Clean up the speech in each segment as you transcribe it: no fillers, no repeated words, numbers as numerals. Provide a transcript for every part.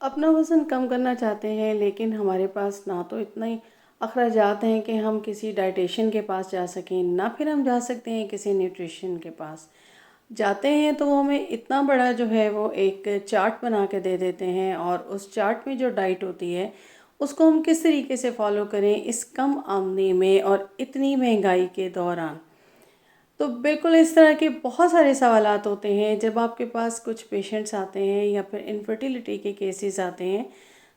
अपना वज़न कम करना चाहते हैं, लेकिन हमारे पास ना तो इतने अखराजात हैं कि हम किसी डाइटिशियन के पास जा सकें, ना फिर हम जा सकते हैं किसी न्यूट्रिशन के पास। जाते हैं तो वो हमें इतना बड़ा जो है वो एक चार्ट बना के दे देते हैं, और उस चार्ट में जो डाइट होती है उसको हम किस तरीके से फ़ॉलो करें इस कम आमदनी में और इतनी महंगाई के दौरान। तो बिल्कुल इस तरह के बहुत सारे सवालात होते हैं जब आपके पास कुछ पेशेंट्स आते हैं या फिर इनफर्टिलिटी के केसेस आते हैं।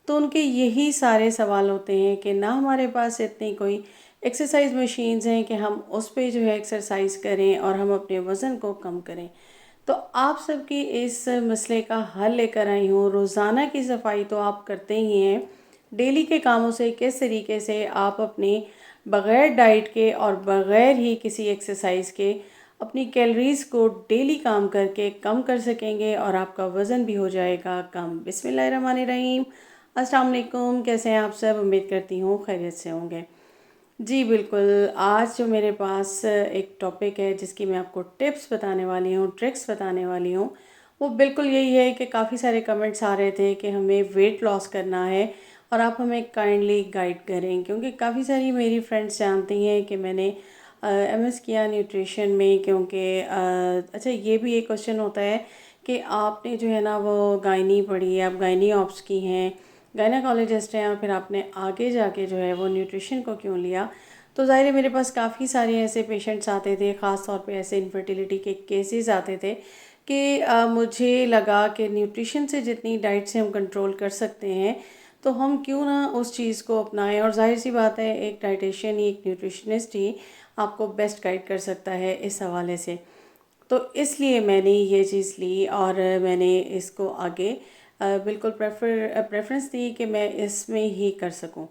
तो उनके यही सारे सवाल होते हैं कि ना हमारे पास इतनी कोई एक्सरसाइज मशीन्स हैं कि हम उस पे जो है एक्सरसाइज करें और हम अपने वज़न को कम करें। तो आप सबकी इस मसले का हल लेकर आई हूँ। रोज़ाना की सफाई तो आप करते ही हैं, डेली के कामों से किस तरीके से आप अपने बग़ैर डाइट के और बग़ैर ही किसी एक्सरसाइज के अपनी कैलोरीज़ को डेली काम करके कम कर सकेंगे और आपका वज़न भी हो जाएगा कम। बिस्मिल्लाहिर्रहमानिर्रहीम। अस्सलाम वालेकुम, कैसे हैं आप सब? उम्मीद करती हूँ खैरियत से होंगे। जी बिल्कुल, आज जो मेरे पास एक टॉपिक है जिसकी मैं आपको टिप्स बताने वाली हूँ, ट्रिक्स बताने वाली हूँ, वो बिल्कुल यही है कि काफ़ी सारे कमेंट्स आ रहे थे कि हमें वेट लॉस करना है और आप हमें काइंडली गाइड करें, क्योंकि काफ़ी सारी मेरी फ्रेंड्स जानती हैं कि मैंने एमएस किया न्यूट्रिशन में। क्योंकि अच्छा, ये भी एक क्वेश्चन होता है कि आपने जो है ना वो गायनी पढ़ी है, आप गायनी ऑप्स की हैं, गायनाकोलॉजिस्ट हैं, और फिर आपने आगे जाके जो है वो न्यूट्रिशन को क्यों लिया। तो ज़ाहिर है मेरे पास काफ़ी सारे ऐसे पेशेंट्स आते थे, ख़ास तौर पे ऐसे इनफर्टिलिटी के केसेस आते थे कि मुझे लगा कि न्यूट्रिशन से जितनी डाइट से हम कंट्रोल कर सकते हैं तो हम क्यों ना उस चीज़ को अपनाएं। और जाहिर सी बात है, एक डाइटिशियन ही, एक न्यूट्रिशनिस्ट ही आपको बेस्ट गाइड कर सकता है इस हवाले से। तो इसलिए मैंने ये चीज़ ली और मैंने इसको आगे बिल्कुल प्रेफरेंस दी कि मैं इसमें ही कर सकूं।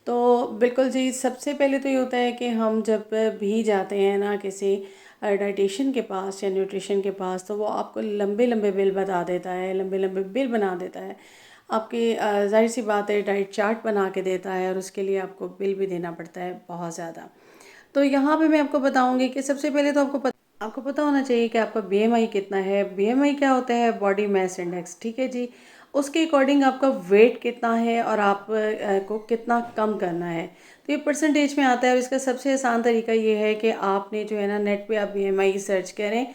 तो बिल्कुल जी, सबसे पहले तो ये होता है कि हम जब भी जाते हैं ना किसी डाइटिशियन के पास या न्यूट्रिशन के पास, तो वो आपको लंबे लंबे बिल बता देता है, लंबे लंबे बिल बना देता है। आपकी जाहिर सी बात है, डाइट चार्ट बना के देता है और उसके लिए आपको बिल भी देना पड़ता है बहुत ज़्यादा। तो यहाँ पे मैं आपको बताऊंगी कि सबसे पहले तो आपको पता होना चाहिए कि आपका बीएमआई कितना है। बीएमआई क्या होता है? बॉडी मास इंडेक्स, ठीक है जी। उसके अकॉर्डिंग आपका वेट कितना है और आप को कितना कम करना है, तो ये परसेंटेज में आता है। और इसका सबसे आसान तरीका ये है कि आपने जो है ना नेट पे आप बीएमआई सर्च करें,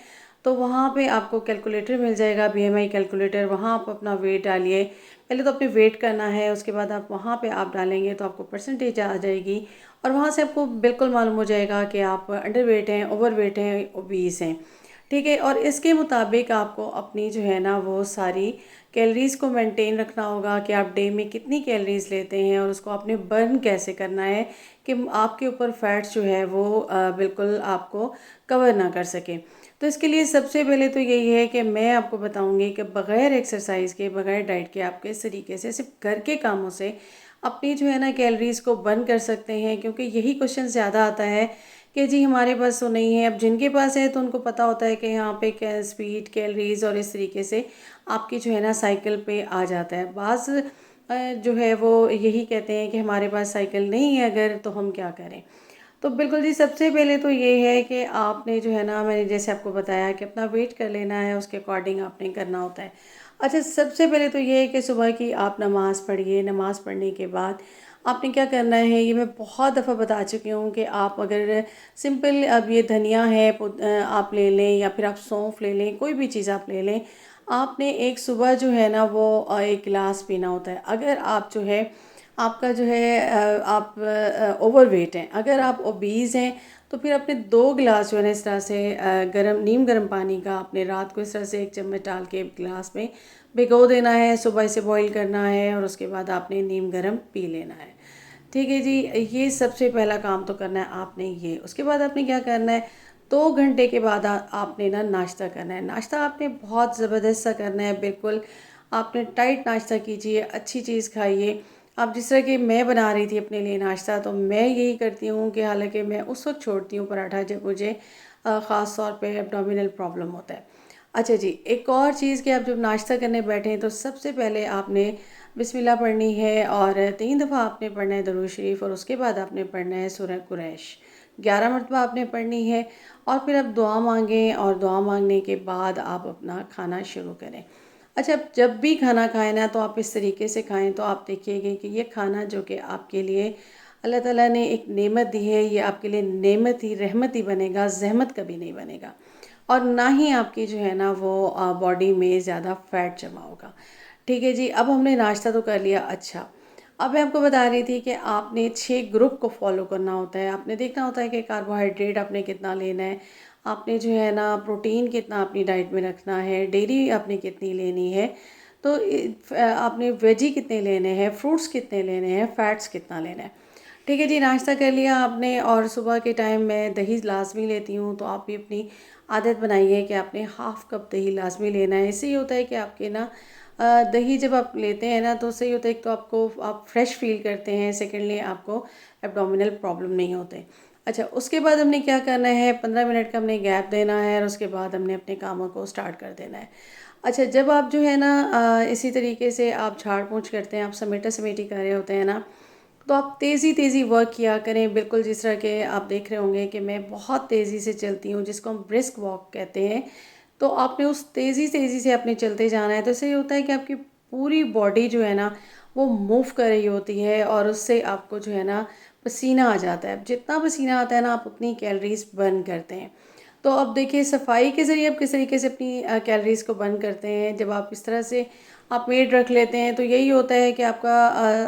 तो वहाँ पे आपको कैलकुलेटर मिल जाएगा, बीएमआई कैलकुलेटर। वहाँ आप अपना वेट डालिए। पहले तो अपने वेट करना है, उसके बाद आप वहाँ पे आप डालेंगे तो आपको परसेंटेज आ जाएगी, और वहाँ से आपको बिल्कुल मालूम हो जाएगा कि आप अंडर वेट हैं, ओवर वेट हैं, ओबीस हैं, ठीक है। और इसके मुताबिक आपको अपनी जो है ना वो सारी कैलोरीज़ को मेंटेन रखना होगा कि आप डे में कितनी कैलोरीज़ लेते हैं और उसको आपने बर्न कैसे करना है कि आपके ऊपर फैट्स जो है वो बिल्कुल आपको कवर ना कर सके। तो इसके लिए सबसे पहले तो यही है कि मैं आपको बताऊंगी कि बग़ैर एक्सरसाइज के, बग़ैर डाइट के, आप किस तरीके से सिर्फ घर के कामों से अपनी जो है ना कैलोरीज़ को बर्न कर सकते हैं। क्योंकि यही क्वेश्चन ज़्यादा आता है कि जी हमारे पास तो नहीं है। अब जिनके पास है तो उनको पता होता है कि यहाँ पे क्या स्पीड, कैलोरीज़ और इस तरीके से आपकी जो है ना साइकिल पे आ जाता है। बाज़ जो है वो यही कहते हैं कि हमारे पास साइकिल नहीं है अगर, तो हम क्या करें। तो बिल्कुल जी, सबसे पहले तो ये है कि आपने जो है ना, मैंने जैसे आपको बताया कि अपना वेट कर लेना है, उसके अकॉर्डिंग आपने करना होता है। अच्छा, सबसे पहले तो ये है कि सुबह की आप नमाज़ पढ़िए। नमाज़ पढ़ने के बाद आपने क्या करना है, ये मैं बहुत दफ़ा बता चुकी हूँ कि आप अगर सिंपल, अब ये धनिया है, आप ले लें, या फिर आप सौंफ ले लें, कोई भी चीज़ आप ले लें। आपने एक सुबह जो है ना वो एक गिलास पीना होता है। अगर आप जो है, आपका जो है आप ओवरवेट हैं, अगर आप ओबीज़ हैं, तो फिर अपने 2 गिलास जो है ना इस तरह से गरम, नीम गर्म पानी का आपने रात को इस तरह से 1 चम्मच डाल के गिलास में भिगो देना है। सुबह इसे बॉईल करना है और उसके बाद आपने नीम गर्म पी लेना है, ठीक है जी। ये सबसे पहला काम तो करना है आपने ये। उसके बाद आपने क्या करना है, 2 घंटे के बाद आपने ना नाश्ता करना है। नाश्ता आपने बहुत ज़बरदस्त सा करना है, बिल्कुल आपने टाइट नाश्ता कीजिए, अच्छी चीज़ खाइए। अब जिस तरह कि मैं बना रही थी अपने लिए नाश्ता, तो मैं यही करती हूँ कि हालांकि मैं उस वक्त छोड़ती हूँ पराठा जब मुझे ख़ास तौर पे एब्डोमिनल प्रॉब्लम होता है। अच्छा जी, एक और चीज़ कि आप जब नाश्ता करने बैठें तो सबसे पहले आपने बिस्मिल्लाह पढ़नी है, और 3 दफ़ा आपने पढ़ना है दरूद शरीफ, और उसके बाद आपने पढ़ना है सूरह कुरैश 11 मरतबा आपने पढ़नी है। और फिर आप दुआ मांगें, और दुआ मांगने के बाद आप अपना खाना शुरू करें। अच्छा, जब भी खाना खाएं ना तो आप इस तरीके से खाएं, तो आप देखिएगा कि ये खाना जो कि आपके लिए अल्लाह ताला ने एक नेमत दी है, ये आपके लिए नेमत ही रहमत ही बनेगा, ज़हमत कभी नहीं बनेगा। और ना ही आपकी जो है ना वो बॉडी में ज़्यादा फैट जमा होगा। ठीक है जी, अब हमने नाश्ता तो कर लिया। अच्छा, अब मैं आपको बता रही थी कि आपने 6 ग्रुप को फॉलो करना होता है। आपने देखना होता है कि कार्बोहाइड्रेट आपने कितना लेना है, आपने जो है ना प्रोटीन कितना अपनी डाइट में रखना है, डेयरी आपने कितनी लेनी है, तो आपने वेजी कितने लेने हैं, फ्रूट्स कितने लेने हैं, फैट्स कितना लेना है। ठीक है जी, नाश्ता कर लिया आपने और सुबह के टाइम मैं दही लाज़मी लेती हूँ, तो आप भी अपनी आदत बनाइए कि आपने हाफ़ कप दही लाज़मी लेना है। इससे ये होता है कि आपके ना दही जब आप लेते हैं ना तो सही होता है, एक तो आपको आप फ्रेश फ़ील करते हैं, सेकेंडली आपको एब्डोमिनल प्रॉब्लम नहीं होते। अच्छा, उसके बाद हमने क्या करना है, 15 मिनट का हमने गैप देना है और उसके बाद हमने अपने कामों को स्टार्ट कर देना है। अच्छा, जब आप जो है ना इसी तरीके से आप झाड़-पोंछ करते हैं, आप समेटा-समेटी कर रहे होते हैं ना, तो आप तेज़ी-तेज़ी वर्क किया करें, बिल्कुल जिस तरह के आप देख रहे होंगे कि मैं बहुत तेज़ी से चलती हूँ, जिसको हम ब्रिस्क वॉक कहते हैं। तो आपने उस तेज़ी-तेज़ी से आपने चलते जाना है, तो इससे ये होता है कि आपकी पूरी बॉडी जो है ना, वो मूव कर रही होती है और उससे आपको जो है ना, पसीना आ जाता है। जितना पसीना आता है ना, आप उतनी कैलोरीज़ बर्न करते हैं। तो अब देखिए सफाई के ज़रिए आप किस तरीके से अपनी कैलोरीज़ को बर्न करते हैं। जब आप इस तरह से आप मेड रख लेते हैं तो यही होता है कि आपका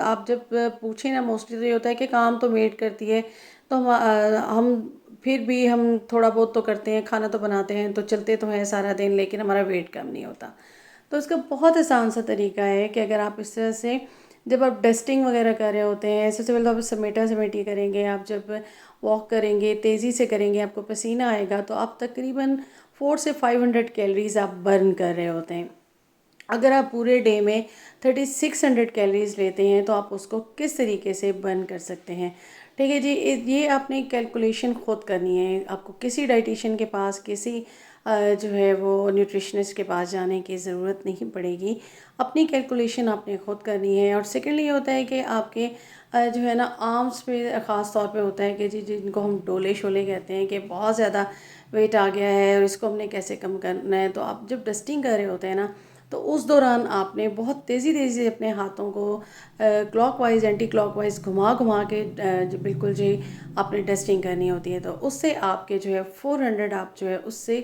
आप जब पूछें ना मोस्टली तो ये होता है कि काम तो मेड करती है, तो हम फिर भी हम थोड़ा बहुत तो करते हैं, खाना तो बनाते हैं, तो चलते तो हैं सारा दिन, लेकिन हमारा वेट कम नहीं होता। तो इसका बहुत आसान सा तरीका है कि अगर आप इस तरह से जब आप डस्टिंग वगैरह कर रहे होते हैं, सबसे पहले तो आप समेटा-समेटी करेंगे, आप जब वॉक करेंगे, तेज़ी से करेंगे, आपको पसीना आएगा, तो आप तकरीबन 4 से 500 कैलोरीज़ आप बर्न कर रहे होते हैं। अगर आप पूरे डे में 3600 कैलोरीज़ लेते हैं, तो आप उसको किस तरीके से बर्न कर सकते हैं। ठीक है जी, ये आपने कैलकुलेशन खुद करनी है, आपको किसी डाइटिशियन के पास, किसी जो है वो न्यूट्रिशनिस्ट के पास जाने की ज़रूरत नहीं पड़ेगी। अपनी कैलकुलेशन आपने खुद करनी है। और सेकेंडली ये होता है कि आपके जो है ना आर्म्स पे ख़ास तौर पे होता है कि जी जिनको हम डोले शोले कहते हैं कि बहुत ज़्यादा वेट आ गया है और इसको हमने कैसे कम करना है। तो आप जब डस्टिंग कर रहे होते हैं ना, तो उस दौरान आपने बहुत तेज़ी तेज़ी से अपने हाथों को क्लॉकवाइज एंटी क्लॉकवाइज घुमा घुमा के जो बिल्कुल जी आपने डस्टिंग करनी होती है। तो उससे आपके जो है 400 आप जो है उससे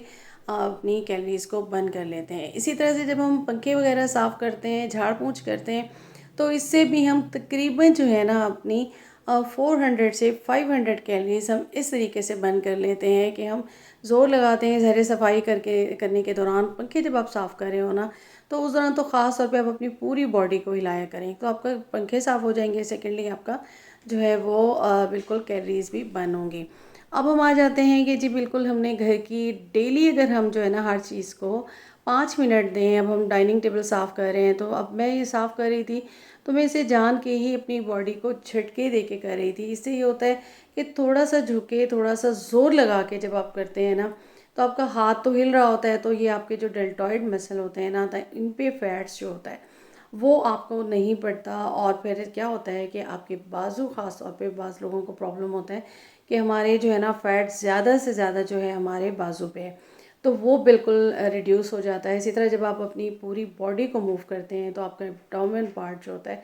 अपनी कैलोरीज़ को बर्न कर लेते हैं। इसी तरह से जब हम पंखे वगैरह साफ़ करते हैं, झाड़ पोंछ करते हैं, तो इससे भी हम तकरीबन जो है ना अपनी 400 से 500 कैलोरीज हम इस तरीके से बर्न कर लेते हैं कि हम ज़ोर लगाते हैं ज़हरे सफाई करने के दौरान। पंखे जब आप साफ़ कर रहे हो ना, तो उस दौरान तो ख़ास तौर पे आप अपनी पूरी बॉडी को हिलाया करें, तो आपका पंखे साफ़ हो जाएंगे, सेकेंडली आपका जो है वो बिल्कुल कैलोरीज भी बर्न होंगी। अब हम आ जाते हैं कि जी बिल्कुल हमने घर की डेली अगर हम जो है ना हर चीज़ को 5 मिनट दें। अब हम डाइनिंग टेबल साफ़ कर रहे हैं, तो अब मैं ये साफ़ कर रही थी, तो मैं इसे जान के ही अपनी बॉडी को झटके दे के कर रही थी। इससे ये होता है कि थोड़ा सा झुके, थोड़ा सा ज़ोर लगा के जब आप करते हैं ना, तो आपका हाथ तो हिल रहा होता है, तो ये आपके जो डेल्टॉइड मसल होते हैं ना, तो इन पे फैट्स जो होता है वो आपको नहीं पड़ता। और फिर क्या होता है कि आपके बाजू, ख़ास तौर पे बाज़ लोगों को प्रॉब्लम होता है कि हमारे जो है ना फैट ज़्यादा से ज़्यादा जो है हमारे बाजू पे है, तो वो बिल्कुल रिड्यूस हो जाता है। इसी तरह जब आप अपनी पूरी बॉडी को मूव करते हैं, तो आपका एब्डोमेन पार्ट जो होता है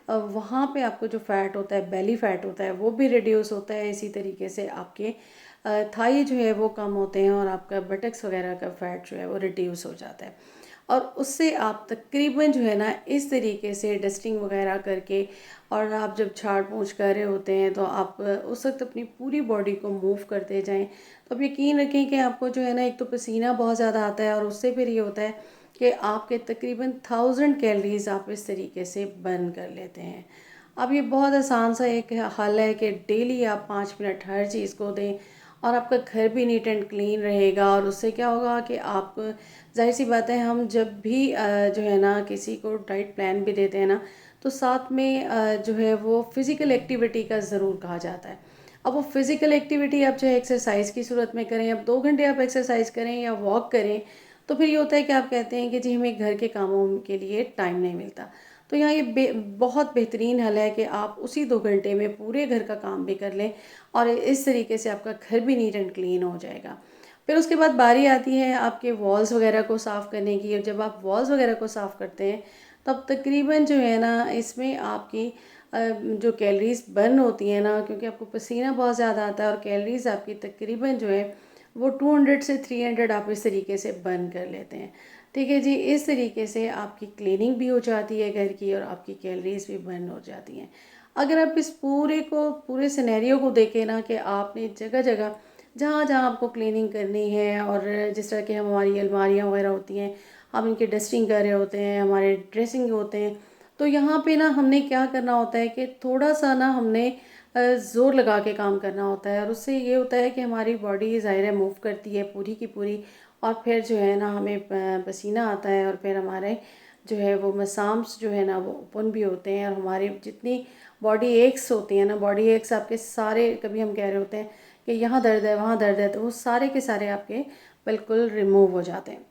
वहाँ पे आपको जो फ़ैट होता है, बेली फ़ैट होता है, वो भी रिड्यूस होता है। इसी तरीके से आपके थाई जो है वो कम होते हैं और आपका बटक्स वगैरह का फ़ैट जो है वो रिड्यूस हो जाता है। और उससे आप तकरीबन जो है ना इस तरीके से डस्टिंग वगैरह करके, और आप जब झाड़ पोंछ कर रहे होते हैं, तो आप उस वक्त अपनी पूरी बॉडी को मूव करते जाएं। तो आप यकीन रखें कि आपको जो है ना एक तो पसीना बहुत ज़्यादा आता है, और उससे फिर ये होता है कि आपके तकरीबन 1000 कैलोरीज़ आप इस तरीके से बर्न कर लेते हैं। अब ये बहुत आसान सा एक हल है कि डेली आप 5 मिनट हर चीज़ को दें, और आपका घर भी नीट एंड क्लीन रहेगा। और उससे क्या होगा कि आप, ज़ाहिर सी बात है, हम जब भी जो है ना किसी को डाइट प्लान भी देते हैं ना, तो साथ में जो है वो फ़िज़िकल एक्टिविटी का ज़रूर कहा जाता है। अब वो फ़िज़िकल एक्टिविटी आप चाहे एक्सरसाइज की सूरत में करें, अब 2 घंटे आप एक्सरसाइज करें या वॉक करें, तो फिर ये होता है कि आप कहते हैं कि जी हमें घर के कामों के लिए टाइम नहीं मिलता। तो यहाँ ये बहुत बेहतरीन हल है कि आप उसी 2 घंटे में पूरे घर का काम भी कर लें, और इस तरीके से आपका घर भी नीट एंड क्लीन हो जाएगा। फिर उसके बाद बारी आती है आपके वॉल्स वगैरह को साफ़ करने की। और जब आप वॉल्स वगैरह को साफ़ करते हैं तब तकरीबन जो है ना इसमें आपकी जो कैलोरीज़ बर्न होती हैं ना, क्योंकि आपको पसीना बहुत ज़्यादा आता है और कैलोरीज़ आपकी तकरीबन जो है वो 200 से 300 आप इस तरीके से बर्न कर लेते हैं। ठीक है जी, इस तरीके से आपकी क्लीनिंग भी हो जाती है घर की और आपकी कैलोरीज़ भी बर्न हो जाती हैं। अगर आप इस पूरे सिनेरियो को देखें ना कि आपने जगह जगह जहाँ जहाँ आपको क्लीनिंग करनी है, और जिस तरह की हमारी अलमारियाँ वगैरह होती हैं, हम इनके डस्टिंग कर रहे होते हैं, हमारे ड्रेसिंग होते हैं, तो यहाँ पे ना हमने क्या करना होता है कि थोड़ा सा ना हमने ज़ोर लगा के काम करना होता है। और उससे ये होता है कि हमारी बॉडी ज़ाहिर है मूव करती है पूरी की पूरी, और फिर जो है ना हमें पसीना आता है, और फिर हमारे जो है वो मसाम्स जो है ना वो ओपन भी होते हैं, और हमारी जितनी बॉडी एक्स होती हैं ना, बॉडी एक्स आपके सारे, कभी हम कह रहे होते हैं कि यहाँ दर्द है वहाँ दर्द है, तो वो सारे के सारे आपके बिल्कुल रिमूव हो जाते हैं।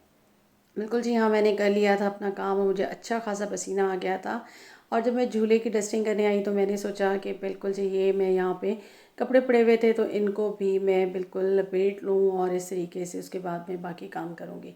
बिल्कुल जी हाँ, मैंने कर लिया था अपना काम और मुझे अच्छा खासा पसीना आ गया था। और जब मैं झूले की डस्टिंग करने आई तो मैंने सोचा कि बिल्कुल जी ये मैं यहाँ पे कपड़े पड़े हुए थे तो इनको भी मैं बिल्कुल लपेट लूँ, और इस तरीके से उसके बाद मैं बाकी काम करूँगी।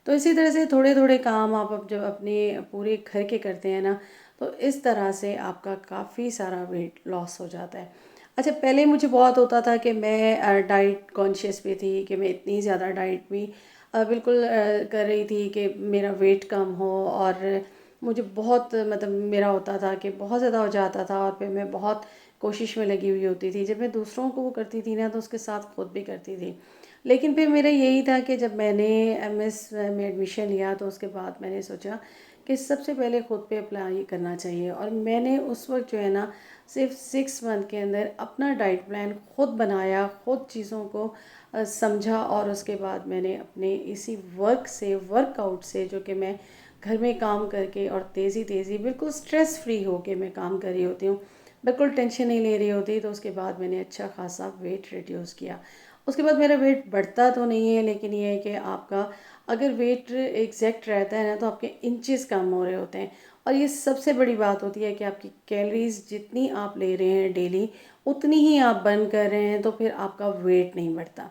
तो इसी तरह से थोड़े थोड़े काम आप अब जब अपने पूरे घर के करते हैं ना, तो इस तरह से आपका काफ़ी सारा वेट लॉस हो जाता है। अच्छा, पहले मुझे बहुत होता था कि मैं डाइट कॉन्शियस भी थी, कि मैं इतनी ज़्यादा डाइट भी बिल्कुल कर रही थी कि मेरा वेट कम हो, और मुझे बहुत मतलब मेरा होता था कि बहुत ज़्यादा हो जाता था, और फिर मैं बहुत कोशिश में लगी हुई होती थी। जब मैं दूसरों को वो करती थी ना तो उसके साथ खुद भी करती थी। लेकिन फिर मेरा यही था कि जब मैंने एमएस में एडमिशन लिया तो उसके बाद मैंने सोचा कि सबसे पहले ख़ुद पे अप्लाई करना चाहिए, और मैंने उस वक्त जो है ना सिर्फ 6 मंथ के अंदर अपना डाइट प्लान ख़ुद बनाया, ख़ुद चीज़ों को समझा, और उसके बाद मैंने अपने इसी वर्कआउट से जो कि मैं घर में काम करके और तेज़ी तेज़ी बिल्कुल स्ट्रेस फ्री होके मैं काम कर रही होती हूँ, बिल्कुल टेंशन नहीं ले रही होती, तो उसके बाद मैंने अच्छा खासा वेट रिड्यूस किया। उसके बाद मेरा वेट बढ़ता तो नहीं है, लेकिन ये है कि आपका अगर वेट एग्जैक्ट रहता है ना तो आपके इंचेस कम हो रहे होते हैं। और ये सबसे बड़ी बात होती है कि आपकी कैलोरीज जितनी आप ले रहे हैं डेली उतनी ही आप बर्न कर रहे हैं, तो फिर आपका वेट नहीं बढ़ता।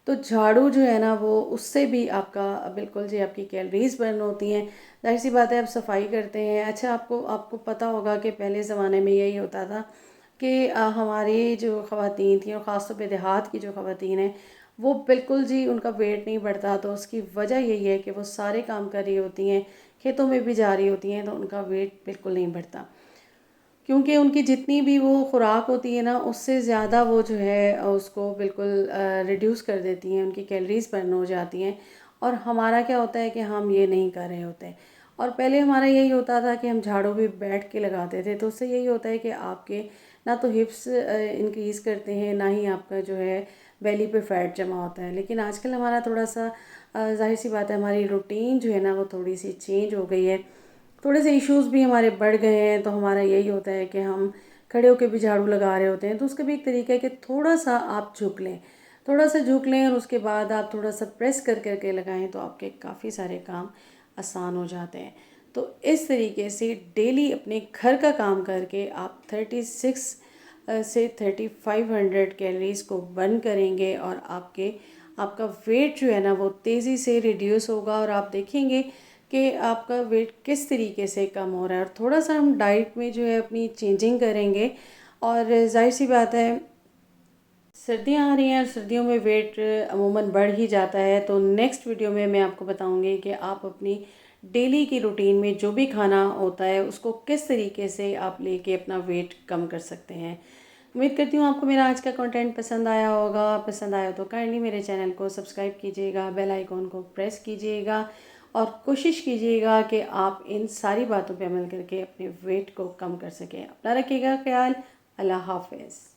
तो झाड़ू जो है ना वो उससे भी आपका बिल्कुल जी आपकी कैलोरीज बर्न होती हैं। ज़ाहिर सी बात है, आप सफाई करते हैं। अच्छा, आपको आपको पता होगा कि पहले ज़माने में यही होता था कि हमारी जो ख़वातीन थी, और ख़ास तौर पे देहात की जो ख़वातीन हैं, वो बिल्कुल जी उनका वेट नहीं बढ़ता। तो उसकी वजह यही है कि वो सारे काम कर रही होती हैं, खेतों में भी जा रही होती हैं, तो उनका वेट बिल्कुल नहीं बढ़ता, क्योंकि उनकी जितनी भी वो खुराक होती है ना उससे ज़्यादा वो जो है उसको बिल्कुल रिड्यूस कर देती हैं, उनकी कैलोरीज बर्न हो जाती हैं। और हमारा क्या होता है कि हम ये नहीं कर रहे होते हैं। और पहले हमारा यही होता था कि हम झाड़ू भी बैठ के लगाते थे, तो उससे यही होता है कि आपके ना तो हिप्स इंक्रीज़ करते हैं, ना ही आपका जो है बेली पे फैट जमा होता है। लेकिन आजकल हमारा थोड़ा सा जाहिर सी बात है, हमारी रूटीन जो है ना वो थोड़ी सी चेंज हो गई है, थोड़े से इश्यूज़ भी हमारे बढ़ गए हैं। तो हमारा यही होता है कि हम खड़े होकर भी झाड़ू लगा रहे होते हैं, तो उसका भी एक तरीका है कि थोड़ा सा आप झुक लें, थोड़ा सा झुक लें, और उसके बाद आप थोड़ा सा प्रेस कर करके लगाएं, तो आपके काफ़ी सारे काम आसान हो जाते हैं। तो इस तरीके से डेली अपने घर का काम करके आप 36 से 3500 कैलोरीज़ को बर्न करेंगे, और आपका वेट जो है ना वो तेज़ी से रिड्यूस होगा, और आप देखेंगे कि आपका वेट किस तरीके से कम हो रहा है। और थोड़ा सा हम डाइट में जो है अपनी चेंजिंग करेंगे, और जाहिर सी बात है सर्दियाँ आ रही हैं, और सर्दियों में वेट अमूमन बढ़ ही जाता है। तो नेक्स्ट वीडियो में मैं आपको बताऊंगी कि आप अपनी डेली की रूटीन में जो भी खाना होता है उसको किस तरीके से आप लेके अपना वेट कम कर सकते हैं। उम्मीद करती हूँ आपको मेरा आज का कंटेंट पसंद आया होगा। पसंद आया तो काइंडली मेरे चैनल को सब्सक्राइब कीजिएगा, बेल आइकॉन को प्रेस कीजिएगा, और कोशिश कीजिएगा कि आप इन सारी बातों पे अमल करके अपने वेट को कम कर सकें। अपना रखिएगा ख्याल। अल्लाह हाफ़िज़।